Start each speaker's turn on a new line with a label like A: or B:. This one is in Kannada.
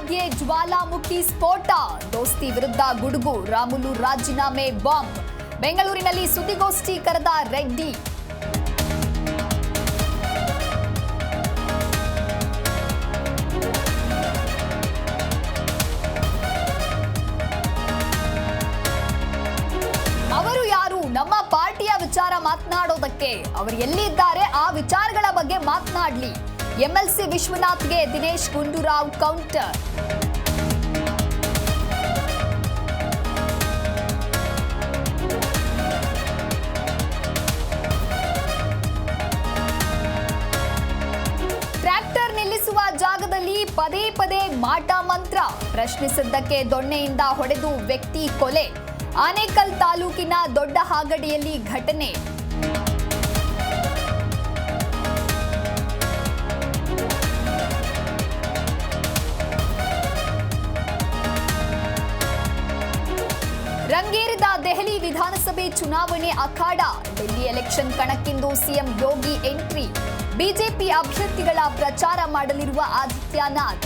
A: ಮಧ್ಯೆ ಜ್ವಾಲಾಮುಖಿ ಸ್ಫೋಟ, ದೋಸ್ತಿ ವಿರುದ್ಧ ಗುಡುಗು, ರಾಮುಲು ರಾಜೀನಾಮೆ ಬಾಂಬ್. ಬೆಂಗಳೂರಿನಲ್ಲಿ ಸುದ್ದಿಗೋಷ್ಠಿ ಕರೆದ ರೆಡ್ಡಿ. ಅವರು ಯಾರು ನಮ್ಮ ಪಾರ್ಟಿಯ ವಿಚಾರ ಮಾತನಾಡೋದಕ್ಕೆ? ಅವರು ಎಲ್ಲಿದ್ದಾರೆ ಆ ವಿಚಾರಗಳ ಬಗ್ಗೆ ಮಾತನಾಡಲಿ. ಎಂಎಲ್ಸಿ ವಿಶ್ವನಾಥ್ಗೆ ದಿನೇಶ್ ಗುಂಡೂರಾವ್ ಕೌಂಟರ್. ಟ್ರ್ಯಾಕ್ಟರ್ ನಿಲ್ಲಿಸುವ ಜಾಗದಲ್ಲಿ ಪದೇ ಪದೇ ಮಾಟ ಮಂತ್ರ, ಪ್ರಶ್ನಿಸಿದ್ದಕ್ಕೆ ದೊಣ್ಣೆಯಿಂದ ಹೊಡೆದು ವ್ಯಕ್ತಿ ಕೊಲೆ. ಆನೇಕಲ್ ತಾಲೂಕಿನ ದೊಡ್ಡ ಹಾಗಡಿಯಲ್ಲಿ ಘಟನೆ. ರಂಗೇರಿದ ದೆಹಲಿ ವಿಧಾನಸಭೆ ಚುನಾವಣೆ ಅಖಾಡ. ಡೆಲ್ಲಿ ಎಲೆಕ್ಷನ್ ಕಣಕ್ಕಿಂದು ಸಿಎಂ ಯೋಗಿ ಎಂಟ್ರಿ. ಬಿಜೆಪಿ ಅಭ್ಯರ್ಥಿಗಳ ಪ್ರಚಾರ ಮಾಡಲಿರುವ ಆದಿತ್ಯನಾಥ್.